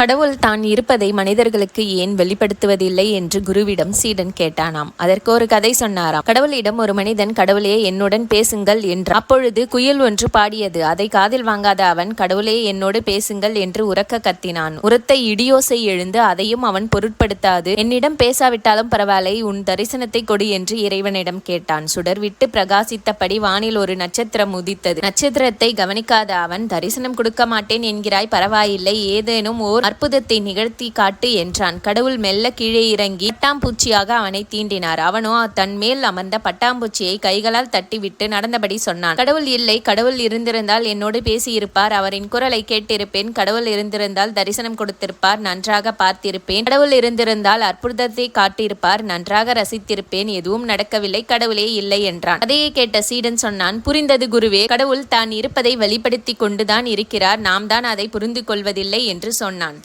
கடவுள் தான் இருப்பதை மனிதர்களுக்கு ஏன் வெளிப்படுத்துவதில்லை என்று குருவிடம் சீடன் கேட்டானாம். அதற்கு ஒரு கதை சொன்னாராம். கடவுளிடம் ஒரு மனிதன், கடவுளே என்னுடன் பேசுங்கள் என்றான். அப்பொழுது குயில் ஒன்று பாடியது. அதை காதில் வாங்காத அவன், கடவுளே என்னோடு பேசுங்கள் என்று உரக்க கத்தினான். உரத்த இடியோசை எழுந்து அதையும் அவன் பொருட்படுத்தாது, என்னிடம் பேசாவிட்டாலும் பரவாயில்லை, உன் தரிசனத்தை கொடு என்று இறைவனிடம் கேட்டான். சுடர் விட்டு பிரகாசித்தபடி வானில் ஒரு நட்சத்திரம் உதித்தது. நட்சத்திரத்தை கவனிக்காத அவன், தரிசனம் கொடுக்க மாட்டேன் என்கிறாய், பரவாயில்லை, ஏதேனும் ஓர் அற்புதத்தை நிகழ்த்தி காட்டு என்றான். கடவுள் மெல்ல கீழே இறங்கி பட்டாம்பூச்சியாக அவனை தீண்டினார். அவனோ தன் மேல் அமர்ந்த பட்டாம்பூச்சியை கைகளால் தட்டிவிட்டு நடந்தபடி சொன்னான். கடவுள் இல்லை, கடவுள் இருந்திருந்தால் என்னோடு பேசியிருப்பார், அவரின் குரலை கேட்டிருப்பேன். கடவுள் இருந்திருந்தால் தரிசனம் கொடுத்திருப்பார், நன்றாக பார்த்திருப்பேன். கடவுள் இருந்திருந்தால் அற்புதத்தை காட்டியிருப்பார், நன்றாக ரசித்திருப்பேன். எதுவும் நடக்கவில்லை, கடவுளே இல்லை என்றான். அதையே கேட்ட சீடன் சொன்னான், புரிந்தது குருவே, கடவுள் தான் இருப்பதை வெளிப்படுத்தி கொண்டுதான் இருக்கிறார், நாம் தான் அதை புரிந்து கொள்வதில்லை என்று சொன்னான்.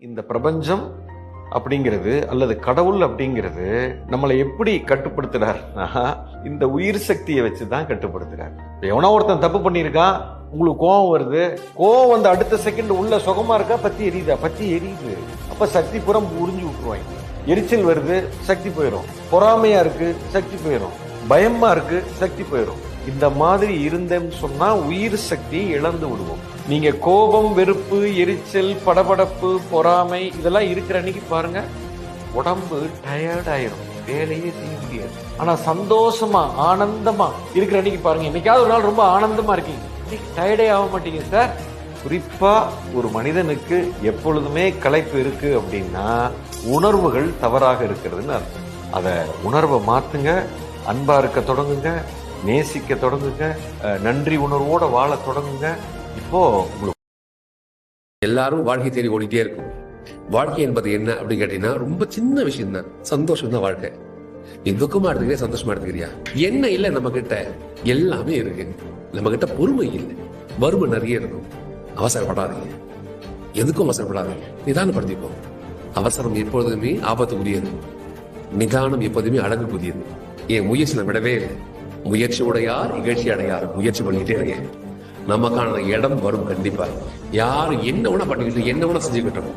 இந்த பிரபஞ்சம் அப்படிங்கிறது அல்லது கடவுள் அப்படிங்கிறது நம்மளை எப்படி கட்டுப்படுத்துறாருன்னா, இந்த உயிர் சக்தியை வச்சுதான் கட்டுப்படுத்துறாரு. எவனா ஒருத்தன் தப்பு பண்ணியிருக்கான், உங்களுக்கு கோவம் வருது, கோவம் வந்து அடுத்த செகண்ட் உள்ள சுகமா இருக்கா, பத்தி எரியுதா, பத்தி எரியுது, அப்ப சக்தி புறம் உறிஞ்சு விட்டுருவாங்க. எரிச்சல் வருது, சக்தி போயிடும். பொறாமையா இருக்கு, சக்தி போயிடும். பயமா இருக்கு, சக்தி போயிடும். இந்த மாதிரி இருந்தேன்னு சொன்னா உயிர் சக்தியை இழந்து விடுவோம். நீங்க கோபம், வெறுப்பு, எரிச்சல், படபடப்பு, பொறாமை இதெல்லாம் இருக்கிற அன்னைக்கு பாருங்க, உடம்பு டயர்ட் ஆயிரும், வேலையே செய்ய முடியாது. ஆனா சந்தோஷமா ஆனந்தமா இருக்கிற அன்னைக்கு பாருங்க, இன்னைக்காவது ஒரு நாள் ரொம்ப ஆனந்தமா இருக்கீங்க, இன்னைக்கு டயர்டே ஆக மாட்டீங்க சார். குறிப்பா ஒரு மனிதனுக்கு எப்பொழுதுமே களைப்பு இருக்கு அப்படின்னா உணர்வுகள் தவறாக இருக்கிறதுன்னு அர்த்தம். அத உணர்வை மாத்துங்க, அன்பா இருக்க தொடங்குங்க, நேசிக்க தொடங்குங்க, நன்றி உணர்வோட வாழ தொடங்குங்க. இப்போ எல்லாரும் வாழ்க்கை தேடி ஓடிட்டே இருக்கும். வாழ்க்கை என்பது என்ன அப்படின்னு கேட்டீங்கன்னா ரொம்ப சின்ன விஷயம் தான், சந்தோஷம் தான் வாழ்க்கை. நீ துக்கமா எடுத்துக்கிறியா, சந்தோஷமா எடுத்துக்கிறியா, என்ன இல்லை நம்ம கிட்ட எல்லாமே இருக்கு. நம்ம கிட்ட பொறுமை இல்லை, வறுமை நிறைய இருக்கும். அவசரப்படாதீங்க, எதுக்கும் அவசரப்படாதீங்க, நிதானப்படுத்திப்போம். அவசரம் எப்பொழுதுமே ஆபத்துக்குரியது, நிதானம் எப்போதுமே அழகுக்குரியது. என் முயற்சி நான் விடவே இல்லை. முயற்சி உடையார் இகழ்ச்சி அடையார். முயற்சி பண்ணிட்டே இருக்கேன், நமக்கான இடம் வரும் கண்டிப்பா. யாரு என்ன வேணா பண்ணிக்கிட்டு, என்ன வேணா செஞ்சுக்கிட்டோம்,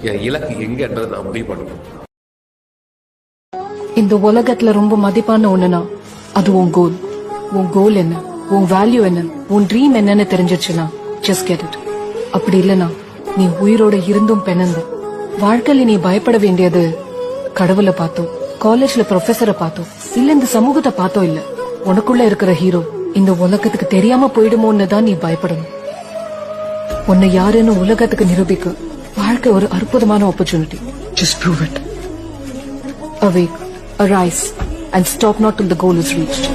என் இலக்கு எங்க என்றதை நான் முடிவு பண்ணுவேன். இந்த உலகத்துல ரொம்ப மதிப்பான ஒண்ணுனா அது உன் கோல். உன் கோல் என்ன, உன் வேல்யூ என்ன, உன் ட்ரீம் என்னன்னு தெரிஞ்சிருச்சுன்னா ஜஸ்ட் கெட் இட். அப்படி இல்லைன்னா நீ உயிரோட இருந்தும் பெண்ணந்த. வாழ்க்கையில நீ பயப்பட வேண்டியது கடவுளை பார்த்தோம், காலேஜ்ல ப்ரொஃபஸரை பார்த்தோம், இல்ல இந்த சமூகத்தை பார்த்தோம், இல்ல உனக்குள்ள இருக்கிற ஹீரோ இந்த உலகத்துக்கு தெரியாம போயிடுமோன்னு தான் நீ பயப்படணும். உன்னை யாருன்னு உலகத்துக்கு நிரூபிக்க வாழ்க்கை ஒரு அற்புதமான opportunity. Just prove it. Awake, arise, and stop not till the goal is reached.